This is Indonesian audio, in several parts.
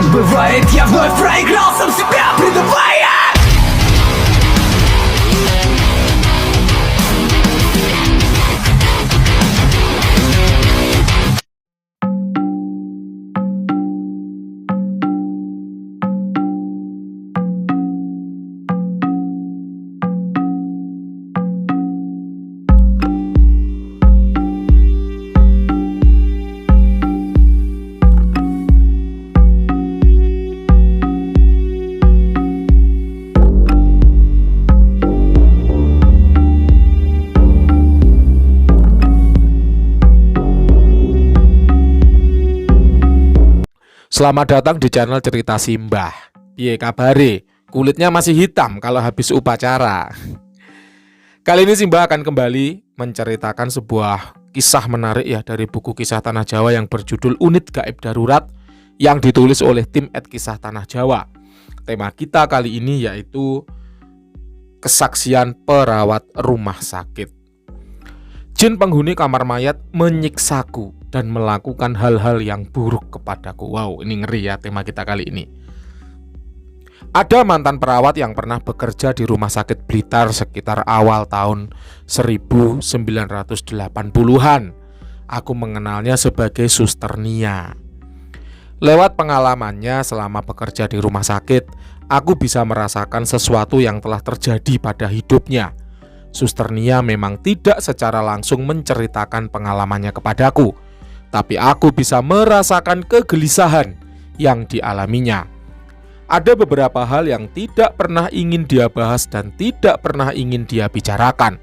Так бывает, я вновь проиграл сам себя, предавая. Selamat datang di channel Cerita Simbah. Piye kabare? Kulitnya masih hitam kalau habis upacara. Kali ini Simbah akan kembali menceritakan sebuah kisah menarik ya dari buku Kisah Tanah Jawa yang berjudul Unit Gaib Darurat yang ditulis oleh tim Kisah Tanah Jawa. Tema kita kali ini yaitu kesaksian perawat rumah sakit. Jin penghuni kamar mayat menyiksaku dan melakukan hal-hal yang buruk kepadaku. Wow, ini ngeri ya tema kita kali ini. Ada mantan perawat yang pernah bekerja di rumah sakit Blitar sekitar awal tahun 1980-an. Aku mengenalnya sebagai Suster Nia. Lewat pengalamannya selama bekerja di rumah sakit, aku bisa merasakan sesuatu yang telah terjadi pada hidupnya. Suster Nia memang tidak secara langsung menceritakan pengalamannya kepadaku, tapi aku bisa merasakan kegelisahan yang dialaminya. Ada beberapa hal yang tidak pernah ingin dia bahas dan tidak pernah ingin dia bicarakan.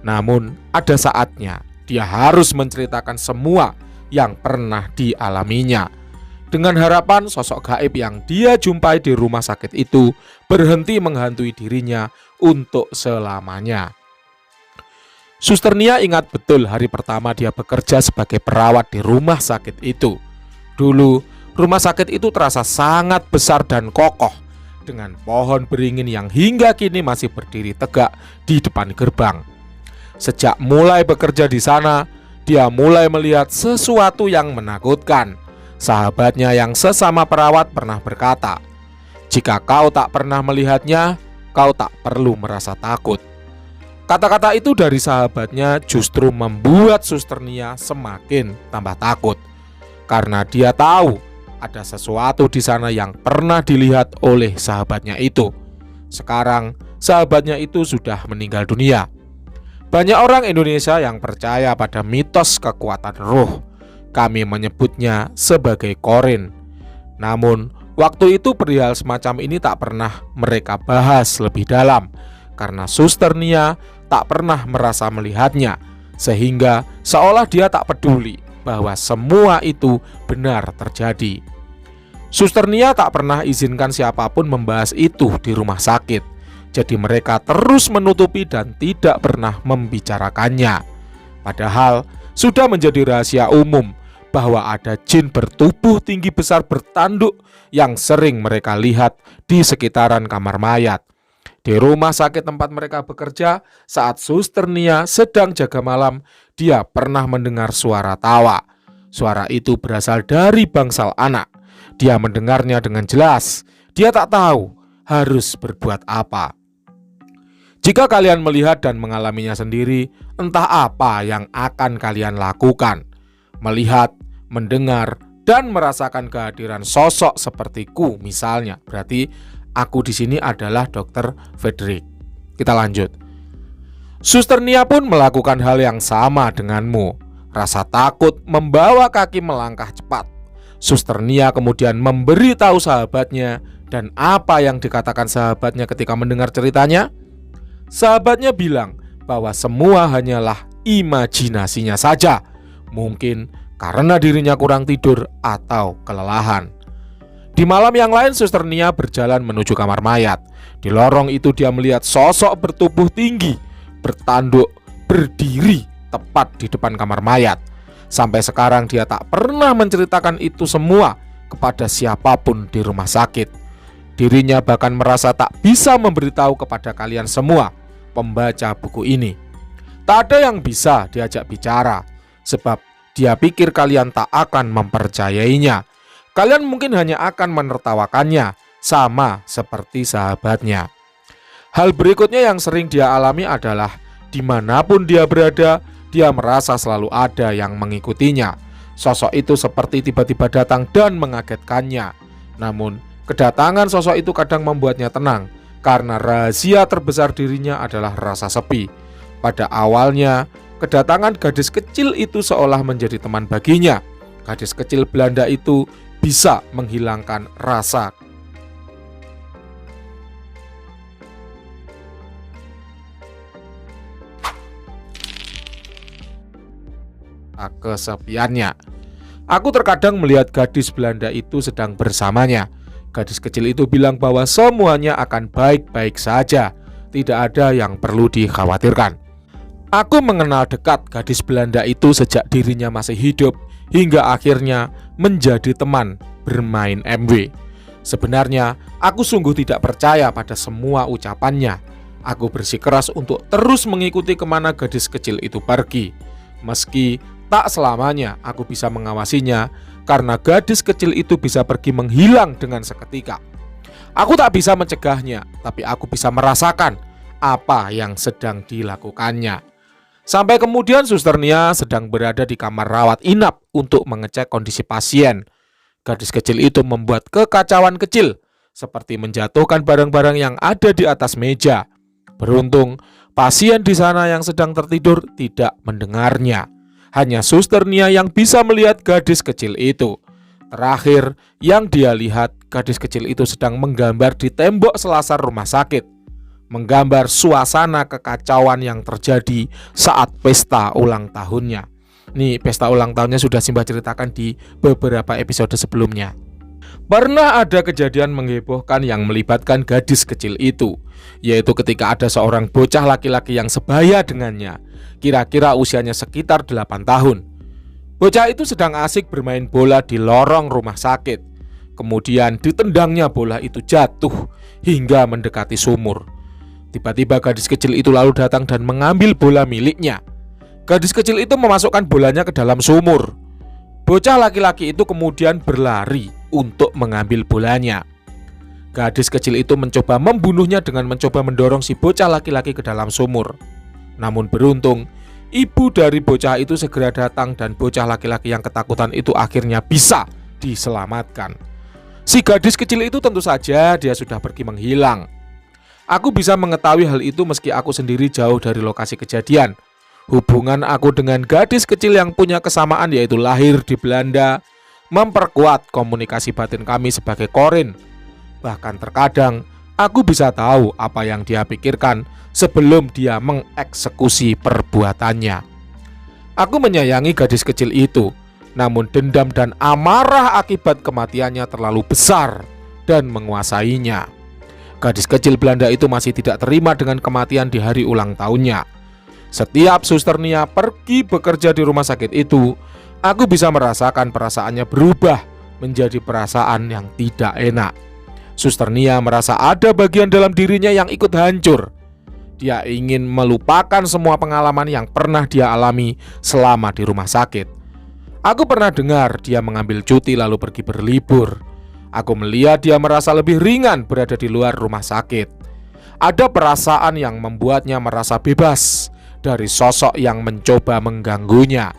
Namun ada saatnya dia harus menceritakan semua yang pernah dialaminya, dengan harapan sosok gaib yang dia jumpai di rumah sakit itu berhenti menghantui dirinya untuk selamanya. Suster Nia ingat betul hari pertama dia bekerja sebagai perawat di rumah sakit itu. Dulu, rumah sakit itu terasa sangat besar dan kokoh, dengan pohon beringin yang hingga kini masih berdiri tegak di depan gerbang. Sejak mulai bekerja di sana, dia mulai melihat sesuatu yang menakutkan. Sahabatnya yang sesama perawat pernah berkata, "Jika kau tak pernah melihatnya, kau tak perlu merasa takut." Kata-kata itu dari sahabatnya justru membuat Suster Nia semakin tambah takut, karena dia tahu ada sesuatu di sana yang pernah dilihat oleh sahabatnya itu. Sekarang sahabatnya itu sudah meninggal dunia. Banyak orang Indonesia yang percaya pada mitos kekuatan roh. Kami menyebutnya sebagai korin. Namun waktu itu perihal semacam ini tak pernah mereka bahas lebih dalam, karena Suster Nia tak pernah merasa melihatnya, sehingga seolah dia tak peduli bahwa semua itu benar terjadi. Suster Nia tak pernah izinkan siapapun membahas itu di rumah sakit, jadi mereka terus menutupi dan tidak pernah membicarakannya. Padahal sudah menjadi rahasia umum bahwa ada jin bertubuh tinggi besar bertanduk yang sering mereka lihat di sekitaran kamar mayat. Di rumah sakit tempat mereka bekerja, saat Suster Nia sedang jaga malam, dia pernah mendengar suara tawa. Suara itu berasal dari bangsal anak. Dia mendengarnya dengan jelas. Dia tak tahu harus berbuat apa. Jika kalian melihat dan mengalaminya sendiri, entah apa yang akan kalian lakukan. Melihat, mendengar, dan merasakan kehadiran sosok sepertiku misalnya. Berarti aku di sini adalah Dr. Frederick. Kita lanjut. Suster Nia pun melakukan hal yang sama denganmu. Rasa takut membawa kaki melangkah cepat. Suster Nia kemudian memberitahu sahabatnya, dan apa yang dikatakan sahabatnya ketika mendengar ceritanya? Sahabatnya bilang bahwa semua hanyalah imajinasinya saja. Mungkin karena dirinya kurang tidur atau kelelahan. Di malam yang lain, Suster Nia berjalan menuju kamar mayat. Di lorong itu dia melihat sosok bertubuh tinggi, bertanduk, berdiri tepat di depan kamar mayat. Sampai sekarang dia tak pernah menceritakan itu semua kepada siapapun di rumah sakit. Dirinya bahkan merasa tak bisa memberitahu kepada kalian semua pembaca buku ini. Tak ada yang bisa diajak bicara, sebab dia pikir kalian tak akan mempercayainya. Kalian mungkin hanya akan menertawakannya, sama seperti sahabatnya. Hal berikutnya yang sering dia alami adalah dimanapun dia berada, dia merasa selalu ada yang mengikutinya. Sosok itu seperti tiba-tiba datang dan mengagetkannya. Namun, kedatangan sosok itu kadang membuatnya tenang, karena rahasia terbesar dirinya adalah rasa sepi. Pada awalnya, kedatangan gadis kecil itu seolah menjadi teman baginya. Gadis kecil Belanda itu bisa menghilangkan rasa kesepiannya. Aku terkadang melihat gadis Belanda itu sedang bersamanya. Gadis kecil itu bilang bahwa semuanya akan baik-baik saja, tidak ada yang perlu dikhawatirkan. Aku mengenal dekat gadis Belanda itu sejak dirinya masih hidup, hingga akhirnya menjadi teman bermain MW. Sebenarnya, aku sungguh tidak percaya pada semua ucapannya. Aku bersikeras untuk terus mengikuti kemana gadis kecil itu pergi. Meski tak selamanya aku bisa mengawasinya, karena gadis kecil itu bisa pergi menghilang dengan seketika. Aku tak bisa mencegahnya, tapi aku bisa merasakan apa yang sedang dilakukannya. Sampai kemudian Suster Nia sedang berada di kamar rawat inap untuk mengecek kondisi pasien. Gadis kecil itu membuat kekacauan kecil, seperti menjatuhkan barang-barang yang ada di atas meja. Beruntung, pasien di sana yang sedang tertidur tidak mendengarnya. Hanya Suster Nia yang bisa melihat gadis kecil itu. Terakhir, yang dia lihat, gadis kecil itu sedang menggambar di tembok selasar rumah sakit. Menggambar suasana kekacauan yang terjadi saat pesta ulang tahunnya. Nih, pesta ulang tahunnya sudah Simbah ceritakan di beberapa episode sebelumnya. Pernah ada kejadian menghebohkan yang melibatkan gadis kecil itu, yaitu ketika ada seorang bocah laki-laki yang sebaya dengannya. Kira-kira usianya sekitar 8 tahun. Bocah itu sedang asik bermain bola di lorong rumah sakit. Kemudian ditendangnya bola itu jatuh hingga mendekati sumur. Tiba-tiba gadis kecil itu lalu datang dan mengambil bola miliknya. Gadis kecil itu memasukkan bolanya ke dalam sumur. Bocah laki-laki itu kemudian berlari untuk mengambil bolanya. Gadis kecil itu mencoba membunuhnya dengan mencoba mendorong si bocah laki-laki ke dalam sumur. Namun beruntung, ibu dari bocah itu segera datang dan bocah laki-laki yang ketakutan itu akhirnya bisa diselamatkan. Si gadis kecil itu tentu saja dia sudah pergi menghilang. Aku bisa mengetahui hal itu meski aku sendiri jauh dari lokasi kejadian. Hubungan aku dengan gadis kecil yang punya kesamaan, yaitu lahir di Belanda, memperkuat komunikasi batin kami sebagai korin. Bahkan terkadang aku bisa tahu apa yang dia pikirkan sebelum dia mengeksekusi perbuatannya. Aku menyayangi gadis kecil itu, namun dendam dan amarah akibat kematiannya terlalu besar dan menguasainya. Gadis kecil Belanda itu masih tidak terima dengan kematian di hari ulang tahunnya. Setiap Suster Nia pergi bekerja di rumah sakit itu, aku bisa merasakan perasaannya berubah menjadi perasaan yang tidak enak. Suster Nia merasa ada bagian dalam dirinya yang ikut hancur. Dia ingin melupakan semua pengalaman yang pernah dia alami selama di rumah sakit. Aku pernah dengar dia mengambil cuti lalu pergi berlibur. Aku melihat dia merasa lebih ringan berada di luar rumah sakit. Ada perasaan yang membuatnya merasa bebas dari sosok yang mencoba mengganggunya.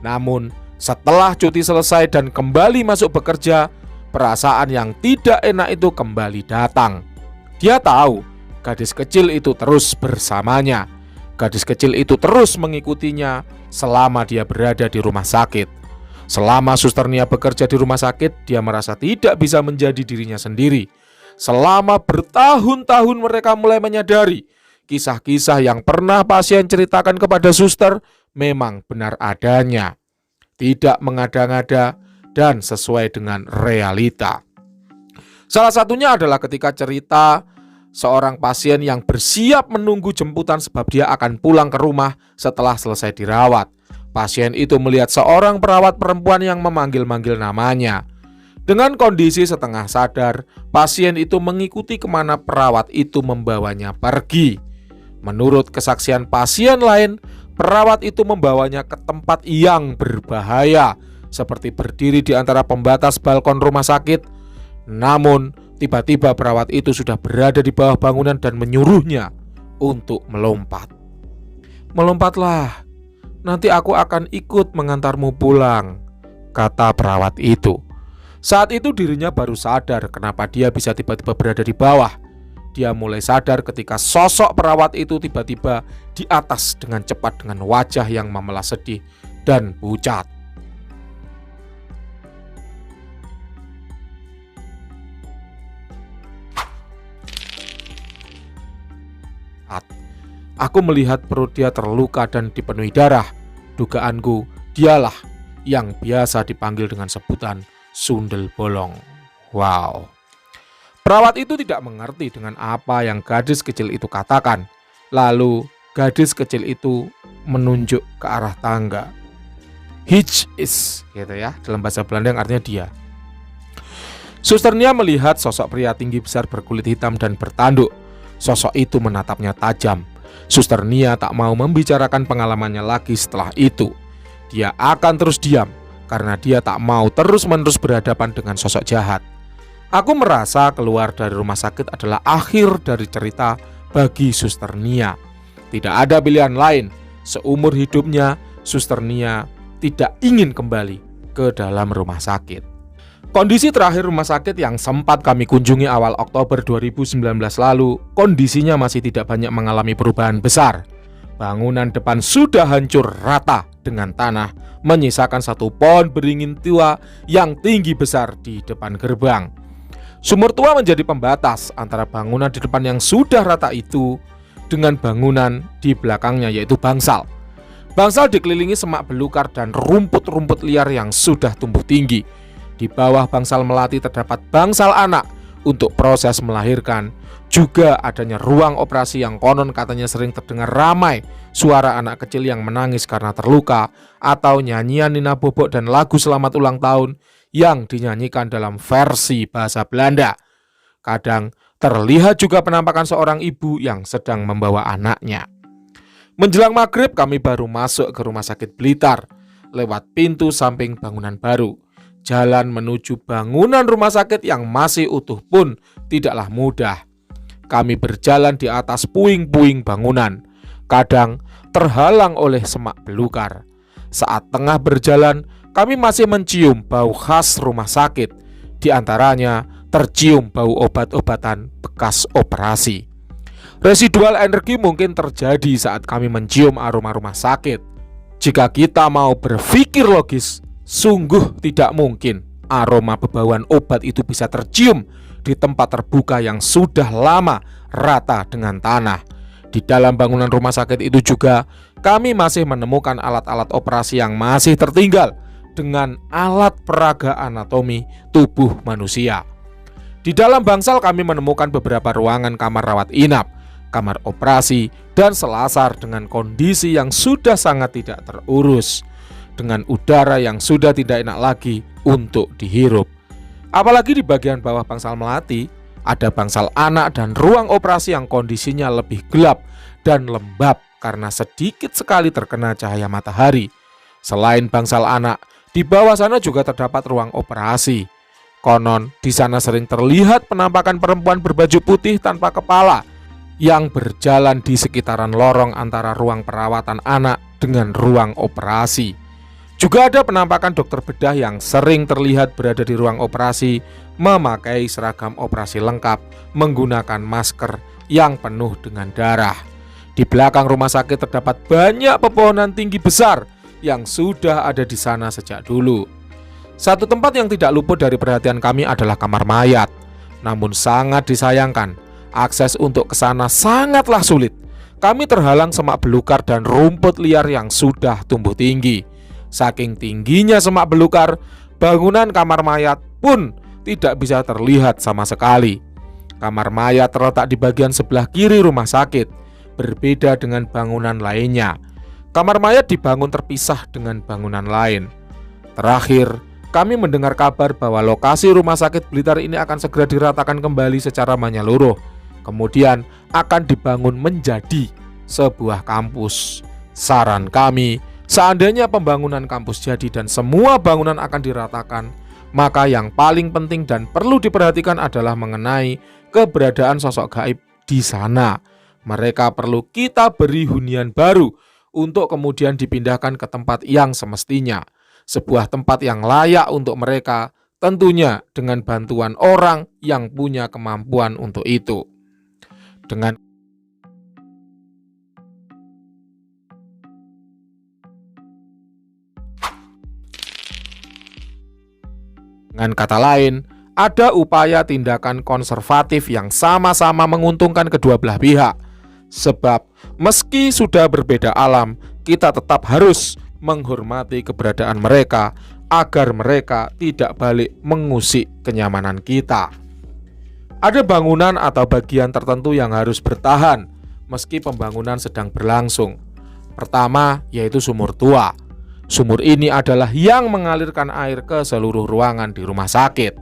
Namun, setelah cuti selesai dan kembali masuk bekerja, perasaan yang tidak enak itu kembali datang. Dia tahu gadis kecil itu terus bersamanya. Gadis kecil itu terus mengikutinya selama dia berada di rumah sakit. Selama Suster Nia bekerja di rumah sakit, dia merasa tidak bisa menjadi dirinya sendiri. Selama bertahun-tahun mereka mulai menyadari kisah-kisah yang pernah pasien ceritakan kepada suster memang benar adanya, tidak mengada-ngada dan sesuai dengan realita. Salah satunya adalah ketika cerita seorang pasien yang bersiap menunggu jemputan sebab dia akan pulang ke rumah setelah selesai dirawat. Pasien itu melihat seorang perawat perempuan yang memanggil-manggil namanya. Dengan kondisi setengah sadar, pasien itu mengikuti kemana perawat itu membawanya pergi. Menurut kesaksian pasien lain, perawat itu membawanya ke tempat yang berbahaya seperti berdiri di antara pembatas balkon rumah sakit. Namun, tiba-tiba perawat itu sudah berada di bawah bangunan dan menyuruhnya untuk melompat. "Melompatlah, nanti aku akan ikut mengantarmu pulang," kata perawat itu. Saat itu dirinya baru sadar kenapa dia bisa tiba-tiba berada di bawah. Dia mulai sadar ketika sosok perawat itu tiba-tiba di atas dengan cepat dengan wajah yang memelah sedih dan pucat. Aku melihat perut dia terluka dan dipenuhi darah. Dugaanku, dialah yang biasa dipanggil dengan sebutan sundel bolong. Wow. Perawat itu tidak mengerti dengan apa yang gadis kecil itu katakan. Lalu gadis kecil itu menunjuk ke arah tangga. "Hitch is," gitu ya, dalam bahasa Belanda yang artinya dia. Suster Nia melihat sosok pria tinggi besar berkulit hitam dan bertanduk. Sosok itu menatapnya tajam. Suster Nia tak mau membicarakan pengalamannya lagi setelah itu. Dia akan terus diam karena dia tak mau terus-menerus berhadapan dengan sosok jahat. Aku merasa keluar dari rumah sakit adalah akhir dari cerita bagi Suster Nia. Tidak ada pilihan lain. Seumur hidupnya, Suster Nia tidak ingin kembali ke dalam rumah sakit. Kondisi terakhir rumah sakit yang sempat kami kunjungi awal Oktober 2019 lalu, kondisinya masih tidak banyak mengalami perubahan besar. Bangunan depan sudah hancur rata dengan tanah, menyisakan satu pohon beringin tua yang tinggi besar di depan gerbang. Sumur tua menjadi pembatas antara bangunan di depan yang sudah rata itu dengan bangunan di belakangnya, yaitu bangsal. Bangsal dikelilingi semak belukar dan rumput-rumput liar yang sudah tumbuh tinggi. Di bawah bangsal melati terdapat bangsal anak untuk proses melahirkan. Juga adanya ruang operasi yang konon katanya sering terdengar ramai suara anak kecil yang menangis karena terluka, atau nyanyian Nina Bobok dan lagu selamat ulang tahun yang dinyanyikan dalam versi bahasa Belanda. Kadang terlihat juga penampakan seorang ibu yang sedang membawa anaknya. Menjelang maghrib kami baru masuk ke rumah sakit Blitar lewat pintu samping bangunan baru. Jalan menuju bangunan rumah sakit yang masih utuh pun tidaklah mudah. Kami berjalan di atas puing-puing bangunan, kadang terhalang oleh semak belukar. Saat tengah berjalan, kami masih mencium bau khas rumah sakit. Di antaranya tercium bau obat-obatan bekas operasi. Residual energi mungkin terjadi saat kami mencium aroma rumah sakit. Jika kita mau berpikir logis, sungguh tidak mungkin aroma bebauan obat itu bisa tercium di tempat terbuka yang sudah lama rata dengan tanah. Di dalam bangunan rumah sakit itu juga kami masih menemukan alat-alat operasi yang masih tertinggal dengan alat peraga anatomi tubuh manusia. Di dalam bangsal kami menemukan beberapa ruangan kamar rawat inap, kamar operasi, dan selasar dengan kondisi yang sudah sangat tidak terurus, dengan udara yang sudah tidak enak lagi untuk dihirup. Apalagi di bagian bawah bangsal melati, ada bangsal anak dan ruang operasi yang kondisinya lebih gelap dan lembab karena sedikit sekali terkena cahaya matahari. Selain bangsal anak, di bawah sana juga terdapat ruang operasi. Konon, di sana sering terlihat penampakan perempuan berbaju putih tanpa kepala yang berjalan di sekitaran lorong antara ruang perawatan anak dengan ruang operasi. Juga ada penampakan dokter bedah yang sering terlihat berada di ruang operasi, memakai seragam operasi lengkap, menggunakan masker yang penuh dengan darah. Di belakang rumah sakit terdapat banyak pepohonan tinggi besar yang sudah ada di sana sejak dulu. Satu tempat yang tidak luput dari perhatian kami adalah kamar mayat. Namun sangat disayangkan, akses untuk ke sana sangatlah sulit. Kami terhalang semak belukar dan rumput liar yang sudah tumbuh tinggi. Saking tingginya semak belukar, bangunan kamar mayat pun tidak bisa terlihat sama sekali. Kamar mayat terletak di bagian sebelah kiri rumah sakit, berbeda dengan bangunan lainnya. Kamar mayat dibangun terpisah dengan bangunan lain. Terakhir, kami mendengar kabar bahwa lokasi rumah sakit Blitar ini akan segera diratakan kembali secara menyeluruh. Kemudian akan dibangun menjadi sebuah kampus. Saran kami, Seandainya pembangunan kampus jadi dan semua bangunan akan diratakan, maka yang paling penting dan perlu diperhatikan adalah mengenai keberadaan sosok gaib di sana. Mereka perlu kita beri hunian baru untuk kemudian dipindahkan ke tempat yang semestinya. Sebuah tempat yang layak untuk mereka, tentunya dengan bantuan orang yang punya kemampuan untuk itu. Dengan kata lain, ada upaya tindakan konservatif yang sama-sama menguntungkan kedua belah pihak. Sebab meski sudah berbeda alam, kita tetap harus menghormati keberadaan mereka agar mereka tidak balik mengusik kenyamanan kita. Ada bangunan atau bagian tertentu yang harus bertahan meski pembangunan sedang berlangsung. Pertama, yaitu sumur tua. Sumur ini adalah yang mengalirkan air ke seluruh ruangan di rumah sakit.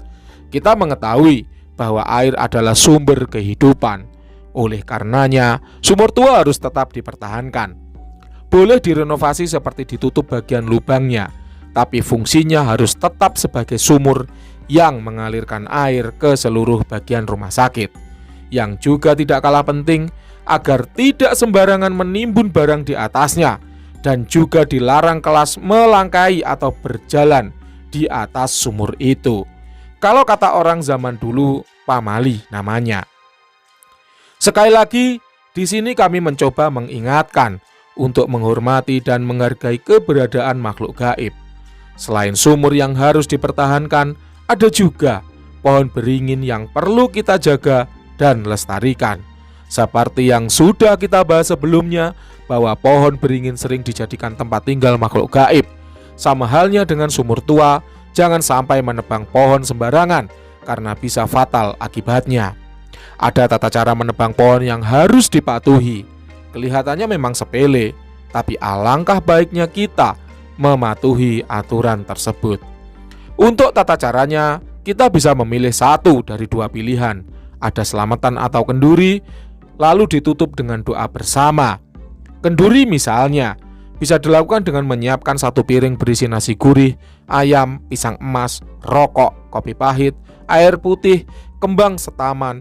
Kita mengetahui bahwa air adalah sumber kehidupan. Oleh karenanya, sumur tua harus tetap dipertahankan. Boleh direnovasi seperti ditutup bagian lubangnya, tapi fungsinya harus tetap sebagai sumur yang mengalirkan air ke seluruh bagian rumah sakit. Yang juga tidak kalah penting, agar tidak sembarangan menimbun barang di atasnya, dan juga dilarang kelas melangkahi atau berjalan di atas sumur itu. Kalau kata orang zaman dulu, pamali namanya. Sekali lagi, di sini kami mencoba mengingatkan untuk menghormati dan menghargai keberadaan makhluk gaib. Selain sumur yang harus dipertahankan, ada juga pohon beringin yang perlu kita jaga dan lestarikan. Seperti yang sudah kita bahas sebelumnya, bahwa pohon beringin sering dijadikan tempat tinggal makhluk gaib. Sama halnya dengan sumur tua, jangan sampai menebang pohon sembarangan karena bisa fatal akibatnya. Ada tata cara menebang pohon yang harus dipatuhi. Kelihatannya memang sepele, tapi alangkah baiknya kita mematuhi aturan tersebut. Untuk tata caranya, kita bisa memilih satu dari dua pilihan. Ada selamatan atau kenduri, lalu ditutup dengan doa bersama. Kenduri misalnya bisa dilakukan dengan menyiapkan satu piring berisi nasi gurih, ayam, pisang emas, rokok, kopi pahit, air putih, kembang setaman,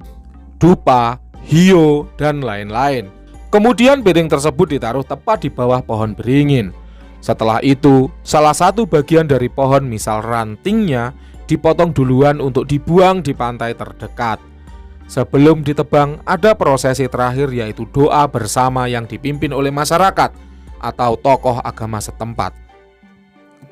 dupa, hio, dan lain-lain. Kemudian piring tersebut ditaruh tepat di bawah pohon beringin. Setelah itu, salah satu bagian dari pohon, misal rantingnya, dipotong duluan untuk dibuang di pantai terdekat. Sebelum ditebang, ada prosesi terakhir, yaitu doa bersama yang dipimpin oleh masyarakat atau tokoh agama setempat.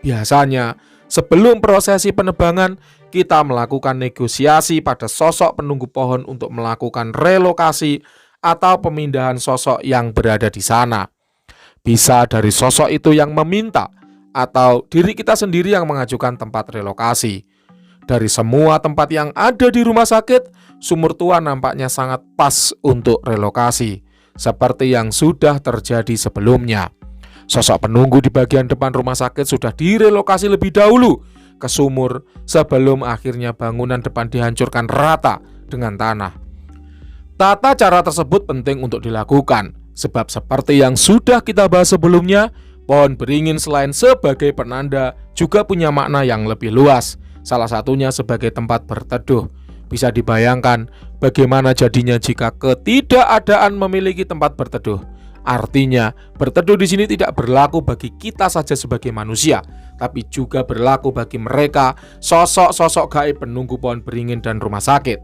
Biasanya, sebelum prosesi penebangan, kita melakukan negosiasi pada sosok penunggu pohon untuk melakukan relokasi atau pemindahan sosok yang berada di sana. Bisa dari sosok itu yang meminta, atau diri kita sendiri yang mengajukan tempat relokasi. Dari semua tempat yang ada di rumah sakit, sumur tua nampaknya sangat pas untuk relokasi, seperti yang sudah terjadi sebelumnya. Sosok penunggu di bagian depan rumah sakit sudah direlokasi lebih dahulu ke sumur sebelum akhirnya bangunan depan dihancurkan rata dengan tanah. Tata cara tersebut penting untuk dilakukan, sebab seperti yang sudah kita bahas sebelumnya, pohon beringin selain sebagai penanda juga punya makna yang lebih luas. Salah satunya sebagai tempat berteduh. Bisa dibayangkan bagaimana jadinya jika ketidakadaan memiliki tempat berteduh. Artinya, berteduh di sini tidak berlaku bagi kita saja sebagai manusia, tapi juga berlaku bagi mereka, sosok-sosok gaib penunggu pohon beringin dan rumah sakit.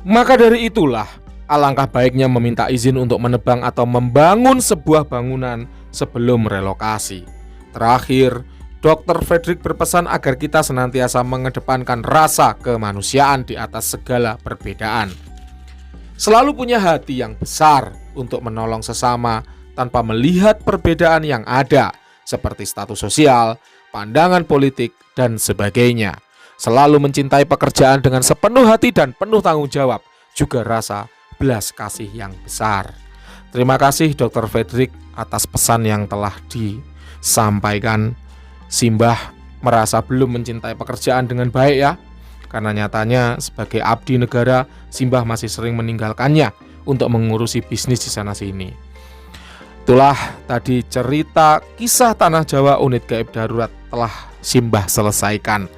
Maka dari itulah, alangkah baiknya meminta izin untuk menebang atau membangun sebuah bangunan sebelum relokasi. Terakhir, Dr. Frederick berpesan agar kita senantiasa mengedepankan rasa kemanusiaan di atas segala perbedaan. Selalu punya hati yang besar untuk menolong sesama tanpa melihat perbedaan yang ada, seperti status sosial, pandangan politik, dan sebagainya. Selalu mencintai pekerjaan dengan sepenuh hati dan penuh tanggung jawab, juga rasa belas kasih yang besar. Terima kasih Dr. Frederick atas pesan yang telah disampaikan. Simbah merasa belum mencintai pekerjaan dengan baik ya, karena nyatanya sebagai abdi negara, Simbah masih sering meninggalkannya untuk mengurusi bisnis di sana sini. Itulah tadi cerita kisah Tanah Jawa unit gaib darurat telah Simbah selesaikan.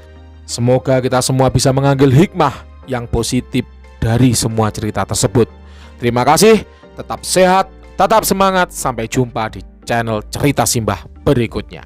Semoga kita semua bisa mengambil hikmah yang positif dari semua cerita tersebut. Terima kasih, tetap sehat, tetap semangat, sampai jumpa di channel Cerita Simbah berikutnya.